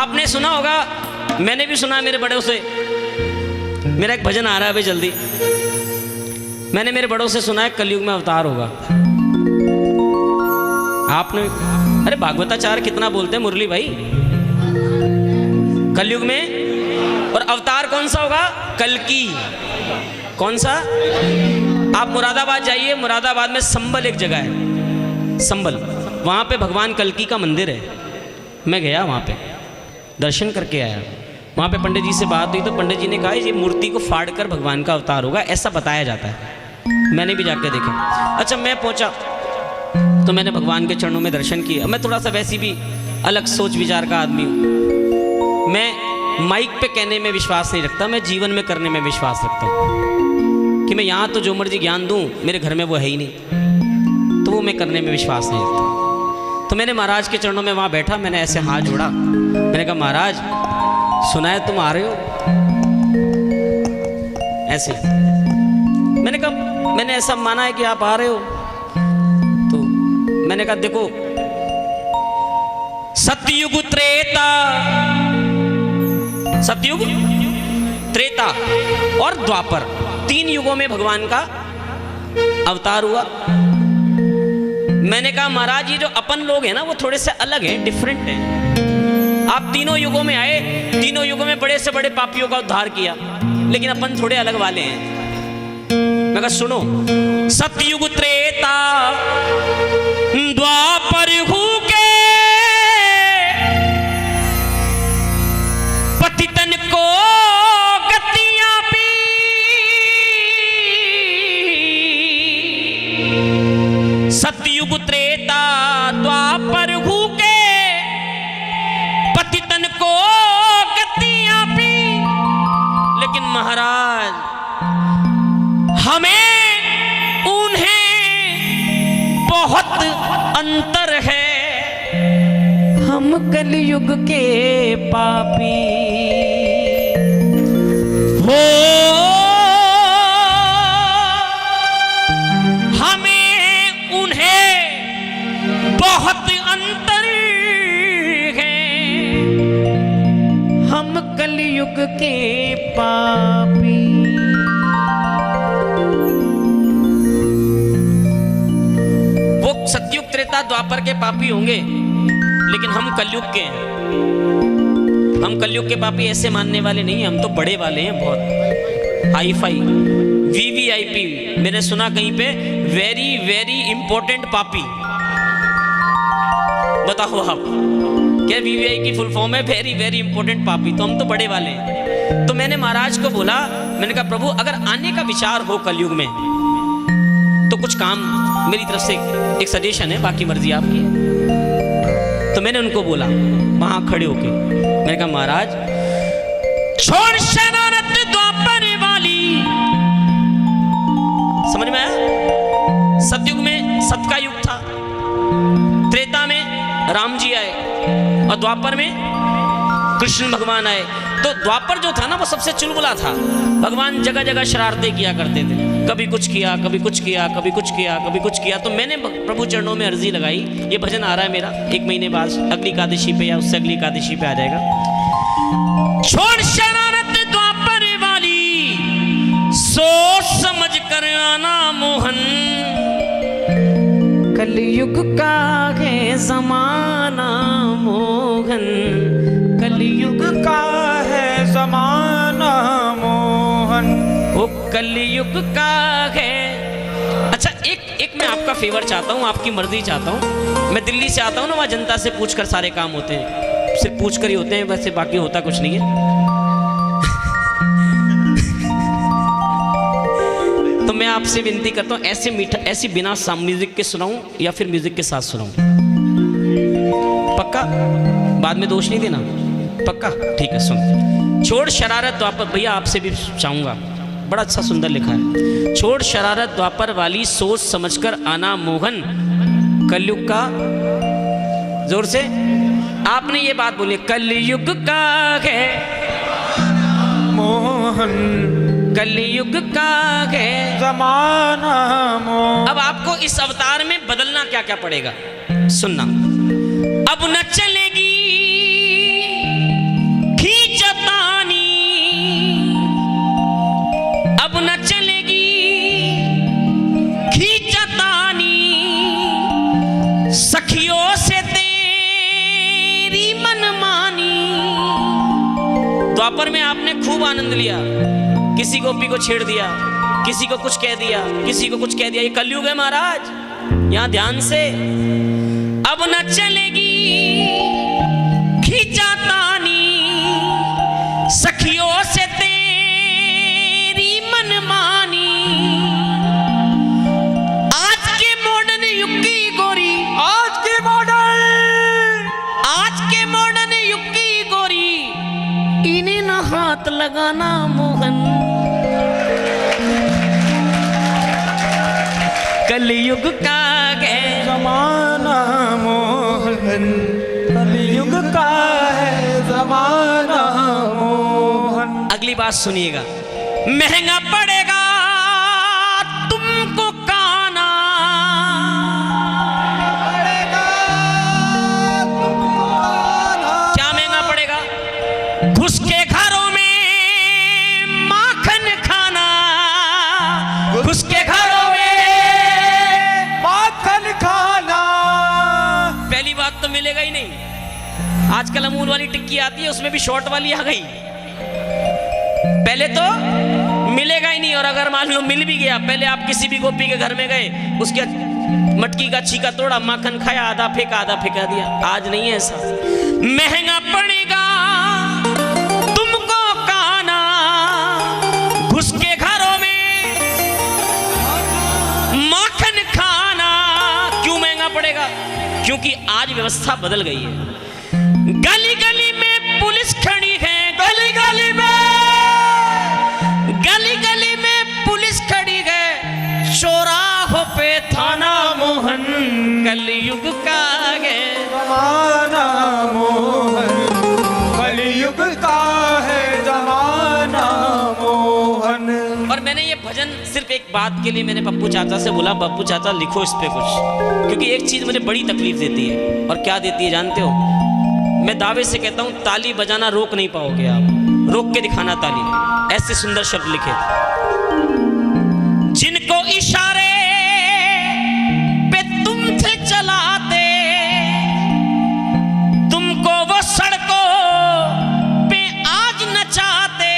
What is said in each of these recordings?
आपने सुना होगा, मैंने भी सुना मेरे बड़ों से, मेरा एक भजन आ रहा है अभी जल्दी, मैंने मेरे बड़ों से सुना है कलयुग में अवतार होगा। आपने, अरे भागवताचार्य कितना बोलते हैं मुरली भाई, कलयुग में, और अवतार कौन सा होगा? कल्कि। कौन सा? आप मुरादाबाद जाइए, मुरादाबाद में संबल एक जगह है, संबल, वहां पे भगवान कल्कि का मंदिर है। मैं गया वहां पे, दर्शन करके आया। वहां पे पंडित जी से बात हुई तो पंडित जी ने कहा ये मूर्ति को फाड़ कर भगवान का अवतार होगा, ऐसा बताया जाता है। मैंने भी जाकर देखा। अच्छा, मैं पहुंचा तो मैंने भगवान के चरणों में दर्शन किया। मैं थोड़ा सा वैसी भी अलग सोच विचार का आदमी हूँ। मैं माइक पे कहने में विश्वास नहीं रखता, मैं जीवन में करने में विश्वास रखता हूँ कि मैं यहाँ तो जो मर्जी ज्ञान दूँ, मेरे घर में वो है ही नहीं, तो वो मैं करने में विश्वास नहीं रखता। तो मैंने महाराज के चरणों में वहाँ बैठा, मैंने ऐसे हाथ जोड़ा, मैंने कहा महाराज सुना है तुम आ रहे हो, ऐसे मैंने कहा, मैंने ऐसा माना है कि आप आ रहे हो। तो मैंने कहा देखो, सतयुग त्रेता, सतयुग त्रेता और द्वापर, 3 युगों में भगवान का अवतार हुआ। मैंने कहा महाराज ये जो अपन लोग हैं ना वो थोड़े से अलग हैं, डिफरेंट हैं। आप तीनों युगों में आए, तीनों युगों में बड़े से बड़े पापियों का उद्धार किया, लेकिन अपन थोड़े अलग वाले हैं। मैं कहा सुनो, सतयुग त्रेता द्वापर के पतितन को गतियां भी, सतयुग त्रेता द्वापर के पतितन को गतियां भी, लेकिन महाराज हमें उन्हें बहुत अंतर है, हम कलयुग के पापी हो, हमें उन्हें बहुत अंतर है, हम कलयुग के पापी। सतयुग त्रेता द्वापर के पापी होंगे, लेकिन हम कलयुग के हैं। हम कलयुग के पापी ऐसे मानने वाले नहीं हैं, हम तो बड़े वाले हैं, बहुत हाई फाई, वीवीआईपी। मैंने सुना कहीं पे वेरी वेरी इंपॉर्टेंट पापी। बताओ आप, क्या वीवीआई की फुल फॉर्म है? वेरी वेरी इंपॉर्टेंट पापी। तो हम तो बड़े वाले हैं। तो मैंने महाराज को बोला, मैंने कहा प्रभु अगर आने का विचार हो कलयुग में तो कुछ काम मेरी तरफ से एक सजेशन है, बाकी मर्जी आपकी है। तो मैंने उनको बोला वहां खड़े होके, मैंने कहा महाराज छोड़ शरारत द्वापर वाली। समझ में आया? सतयुग में सत का युग था, त्रेता में राम जी आए और द्वापर में कृष्ण भगवान आए। तो द्वापर जो था ना वो सबसे चुलबुला था। भगवान जगह जगह शरारतें किया करते थे, कभी कुछ किया, कभी कुछ किया, कभी कुछ किया, कभी कुछ किया। तो मैंने प्रभु चरणों में अर्जी लगाई, ये भजन आ रहा है मेरा 1 महीने बाद, अगली एकादशी पे या उससे अगली एकादशी पे आ जाएगा। छोड़ शरारत द्वापर वाली, सोच समझ कर आना मोहन, कलयुग का है जमाना मोहन, कलयुग का है जमाना मोहन, वो कलयुग का है। अच्छा एक मैं आपका फेवर चाहता हूँ, आपकी मर्जी चाहता हूँ। मैं दिल्ली से आता हूँ ना, वहाँ जनता से पूछकर सारे काम होते हैं, सिर्फ पूछकर ही होते हैं, वैसे बाकी होता कुछ नहीं है। तो मैं आपसे विनती करता हूँ, ऐसे मीठा, ऐसी बिना म्यूजिक के सुनाऊं या फिर म्यूजिक के साथ सुनाऊं? पक्का? बाद में दोष नहीं देना, पक्का? ठीक है, सुन। छोड़ शरारत द्वापर, भैया आपसे भी चाहूंगा, बड़ा अच्छा सुंदर लिखा है। छोड़ शरारत द्वापर वाली, सोच समझकर आना मोहन, कलयुग का, जोर से आपने ये बात बोली, कलयुग का है मोहन, कलयुग का है जमाना मोहन। अब आपको इस अवतार में बदलना क्या क्या पड़ेगा, सुनना। अब न चलेगी द्वापर में आपने खूब आनंद लिया, किसी गोपी को छेड़ दिया, किसी को कुछ कह दिया, किसी को कुछ कह दिया। ये कलयुग है महाराज, यहां ध्यान से। अब न चलेगी खींचातानी सखियों से तेरी मनमानी। आज के मॉडर्न युग की गोरी, आज के मॉडर्न युग की गोरी, इन्हें न हाथ लगाना मोहन। कलयुग का है जमाना मोहन, कलयुग का है जमाना मोहन। अगली बात सुनिएगा, महंगा पड़ेगा तुमको काना। क्या महंगा पड़ेगा? घुस के घरों में माखन खाना, घुस के घरों में माखन खाना। पहली बात तो मिलेगा ही नहीं। आजकल अमूल वाली टिक्की आती है, उसमें भी शॉर्ट वाली आ गई। पहले तो मिलेगा ही नहीं, और अगर मान लो मिल भी गया, पहले आप किसी भी गोपी के घर में गए, उसके मटकी का छीका तोड़ा, माखन खाया, आधा फेंका दिया। आज नहीं है ऐसा। महंगा पड़ेगा तुमको काना, घुस के घरों में माखन खाना। क्यों महंगा पड़ेगा? क्योंकि आज व्यवस्था बदल गई है। गली गली में पुलिस खड़ी है, गली गली में पुलिस खड़ी है, चौराहों पे थाना मोहन। कलयुग का है जमाना मोहन, कलयुग का है जमाना मोहन। और मैंने ये भजन सिर्फ एक बात के लिए मैंने पप्पू चाचा से बोला, पप्पू चाचा लिखो इस पे कुछ, क्योंकि एक चीज मुझे बड़ी तकलीफ देती है। और क्या देती है जानते हो? मैं दावे से कहता हूं, ताली बजाना रोक नहीं पाओगे आप, रोक के दिखाना ताली। ऐसे सुंदर शब्द लिखे, जिनको इशारे पे तुम थे चलाते, तुमको वो सड़कों पे आज नचाते।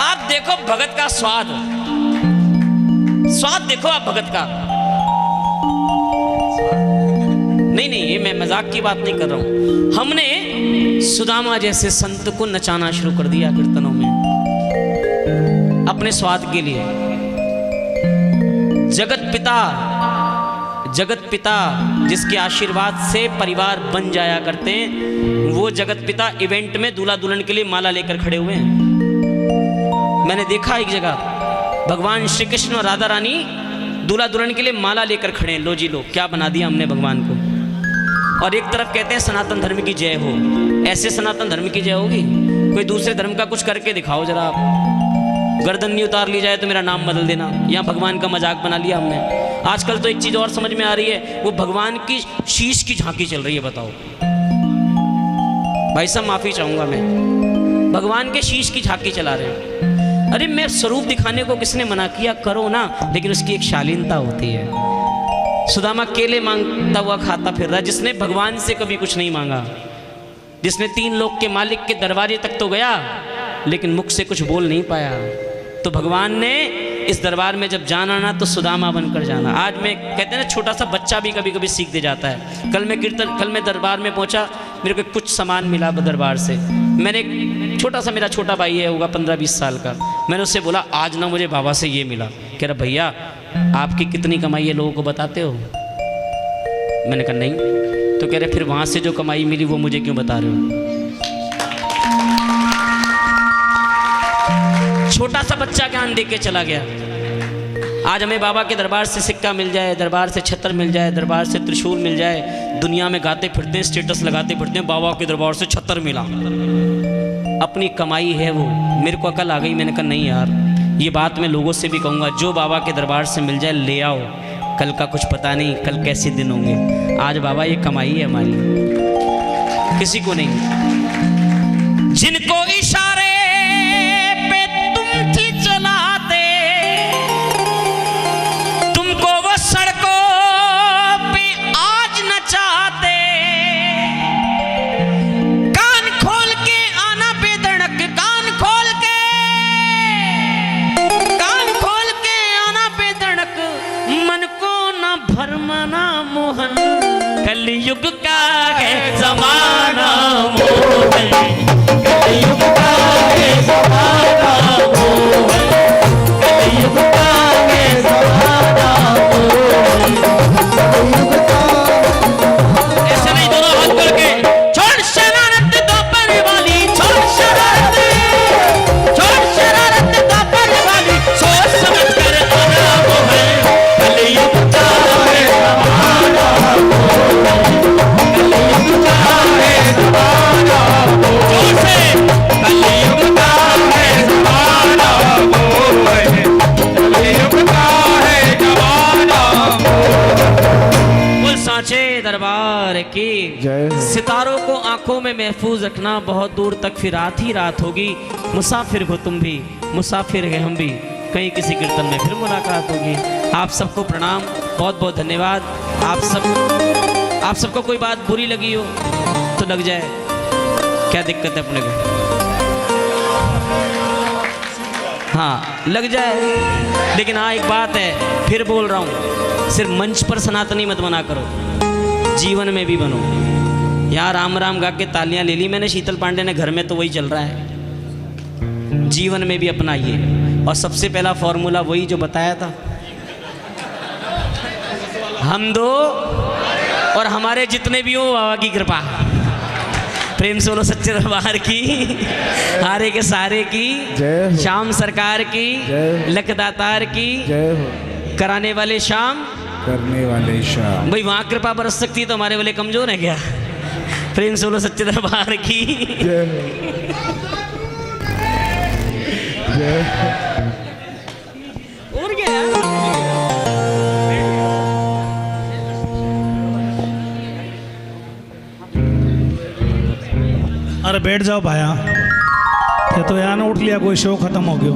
आप देखो भगत का स्वाद देखो आप भगत का। नहीं, ये मैं मजाक की बात नहीं कर रहा हूं। हमने सुदामा जैसे संत को नचाना शुरू कर दिया कीर्तनों में, अपने स्वाद के लिए। जगत पिता जिसके आशीर्वाद से परिवार बन जाया करते हैं, वो जगत पिता इवेंट में दूल्हा दुल्हन के लिए माला लेकर खड़े हुए हैं। मैंने देखा एक जगह भगवान श्री कृष्ण और राधा रानी दूल्हा दुल्हन के लिए माला लेकर खड़े हैं। लो जी लो, क्या बना दिया हमने भगवान को। और एक तरफ कहते हैं सनातन धर्म की जय हो। ऐसे सनातन धर्म की जय होगी? कोई दूसरे धर्म का कुछ करके दिखाओ जरा आप। गर्दन नहीं उतार ली जाए तो मेरा नाम बदल देना, या भगवान का मजाक बना लिया हमने। आजकल तो एक चीज और समझ में आ रही है, वो भगवान की शीश की झांकी चल रही है। बताओ भाई साहब, माफी चाहूंगा मैं, भगवान के शीश की झांकी चला रहे हैं। अरे मैं स्वरूप दिखाने को किसने मना किया? करो ना, लेकिन उसकी एक शालीनता होती है। सुदामा केले मांगता हुआ खाता फिर रहा, जिसने भगवान से कभी कुछ नहीं मांगा, जिसने 3 लोक के मालिक के दरवाजे तक तो गया, लेकिन मुख से कुछ बोल नहीं पाया। तो भगवान ने इस दरबार में जब जाना ना, तो सुदामा बनकर जाना। आज मैं कहते हैं ना, छोटा सा बच्चा भी कभी कभी सीख दे जाता है। कल मैं दरबार में पहुंचा, मेरे को कुछ सामान मिला दरबार से। मैंने छोटा सा, मेरा छोटा भाई है, होगा 15-20 साल का, मैंने उससे बोला आज ना मुझे बाबा से ये मिला। कह रहा भैया आपकी कितनी कमाई है लोगों को बताते हो? मैंने कहा नहीं। तो कह रहे फिर वहां से जो कमाई मिली वो मुझे क्यों बता रहे हो? छोटा सा बच्चा ज्ञान दे के चला गया। आज हमें बाबा के दरबार से सिक्का मिल जाए, दरबार से छत्र मिल जाए, दरबार से त्रिशूल मिल जाए, दुनिया में गाते फिरते हैं, स्टेटस लगाते फिरते हैं, बाबा के दरबार से छत्र मिला। अपनी कमाई है वो। मेरे को अकल आ गई, मैंने कहा नहीं यार, ये बात मैं लोगों से भी कहूँगा, जो बाबा के दरबार से मिल जाए ले आओ। कल का कुछ पता नहीं, कल कैसे दिन होंगे। आज बाबा ये कमाई है हमारी, किसी को नहीं। जिनको इशारे पे तुम थी चलाते, तुमको वो सड़कों पे आज नचाते। मोहन, कलयुग का है जमाना मोहन, कलयुग का है जमाना मोहन, कलयुग का है जमाना मोहन, कलयुग का। ऐसे नहीं, दोनों हाथ करके छोड़ शरारत दोपहर वाली, छोड़ शरारत दोपहर वाली, सोच समझ कर आना मोहन, कलयुग का है जमाना मोहन, कलयुग का है जमाना मोहन, जोर से, कलयुग का है जमाना मोहन, कलयुग का है जमाना मोहन। बोल सांचे दरबार की जय हो। सितारों को आंखों में महफूज रखना, बहुत दूर तक फिर रात ही रात होगी। मुसाफिर हो तुम भी, मुसाफिर है हम भी, कहीं किसी कीर्तन में फिर मुलाकात होगी। आप सबको प्रणाम, बहुत बहुत धन्यवाद। आप सबको कोई बात बुरी लगी हो तो लग जाए, क्या दिक्कत है अपने को? हाँ लग जाए, लेकिन हाँ एक बात है, फिर बोल रहा हूँ, सिर्फ मंच पर सनातनी मत बना करो, जीवन में भी बनो। यहाँ राम राम गा के तालियां ले ली मैंने शीतल पांडे ने, घर में तो वही चल रहा है, जीवन में भी अपनाइए। और सबसे पहला फॉर्मूला वही जो बताया था, हम दो और हमारे जितने भी हो बाबा की कृपा। प्रेम से बोलो सच्चे दरबार की, हारे के सारे की, जय हो। श्याम सरकार की, जय हो। लखदातार की, जय हो, कराने वाले श्याम, करने वाले शाम। भाई वहाँ कृपा बरस सकती है तो हमारे वाले कमजोर है क्या? प्रेम से बोलो सच्चे दरबार की। जय हो, जय हो। और क्या यार? अरे बैठ जाओ भाया, ये तो यहाँ उठ लिया, कोई शो खत्म हो गया।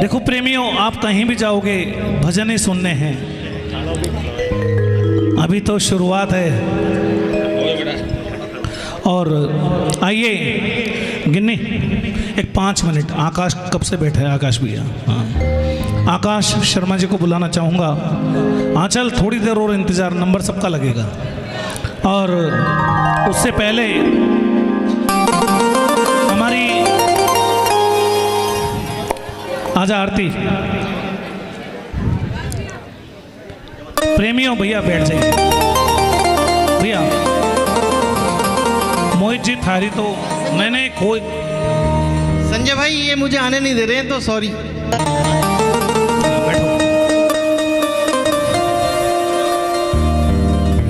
देखो प्रेमियों, आप कहीं भी जाओगे भजन ही सुनने हैं, अभी तो शुरुआत है। और आइए गिन्नी, एक 5 मिनट, आकाश कब से बैठा है? आकाश भैया, हाँ आकाश शर्मा जी को बुलाना चाहूँगा। हाँ चल, थोड़ी देर और इंतज़ार, नंबर सबका लगेगा। और उससे पहले हमारी आजा आरती। प्रेमियों भैया बैठ जाइए, भैया मोहित जी थारी तो मैंने कोई। संजय भाई ये मुझे आने नहीं दे रहे हैं, तो सॉरी। बैठो।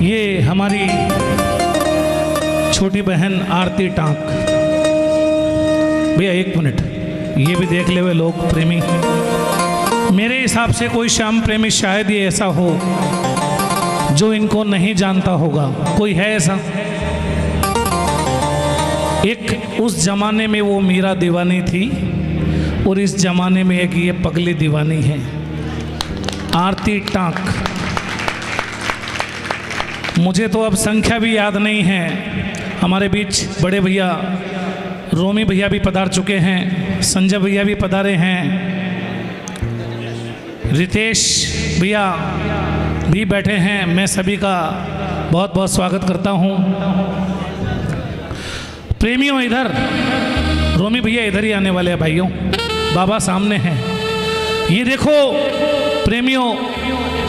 ये हमारी छोटी बहन आरती टांक। भैया 1 मिनट, ये भी देख ले वे लोग प्रेमी। मेरे हिसाब से कोई श्याम प्रेमी शायद ये ऐसा हो जो इनको नहीं जानता होगा। कोई है ऐसा? एक उस जमाने में वो मीरा दीवानी थी और इस जमाने में एक ये पगली दीवानी है, आरती टांक। मुझे तो अब संख्या भी याद नहीं है। हमारे बीच बड़े भैया रोमी भैया भी पधार चुके हैं, संजय भैया भी पधारे हैं, रितेश भैया भी बैठे हैं। मैं सभी का बहुत बहुत स्वागत करता हूं। प्रेमियों इधर, रोमी भैया इधर ही आने वाले हैं भाइयों, बाबा सामने हैं। ये देखो प्रेमियों,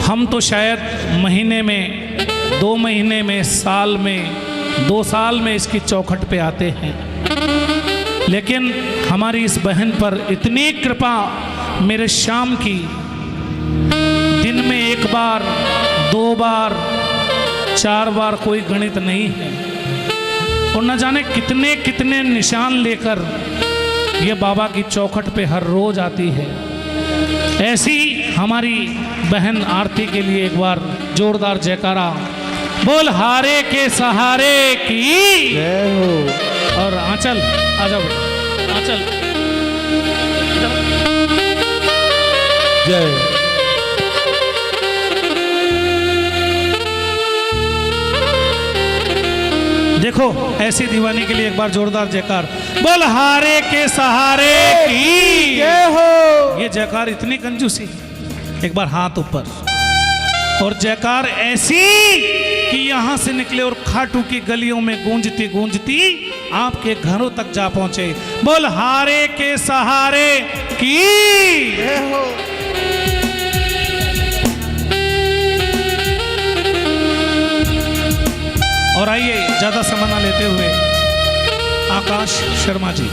हम तो शायद महीने में, 2 महीने में, साल में, 2 साल में इसकी चौखट पे आते हैं, लेकिन हमारी इस बहन पर इतनी कृपा मेरे श्याम की, दिन में 1 बार, 2 बार, 4 बार कोई गणित नहीं है। और न जाने कितने कितने निशान लेकर ये बाबा की चौखट पे हर रोज आती है। ऐसी हमारी बहन आरती के लिए एक बार जोरदार जयकारा। बोल हारे के सहारे की जय हो। और आंचल आ जाओ, आंचल जय। देखो ऐसी दीवानी के लिए एक बार जोरदार जयकार। बोल हारे के सहारे की जय हो। ये जयकार इतनी कंजूसी। एक बार हाथ ऊपर। और जयकार ऐसी कि यहां से निकले और खाटू की गलियों में गूंजती गूंजती आपके घरों तक जा पहुंचे। बोल हारे के सहारे की। और आइए ज्यादा समय ना लेते हुए आकाश शर्मा जी।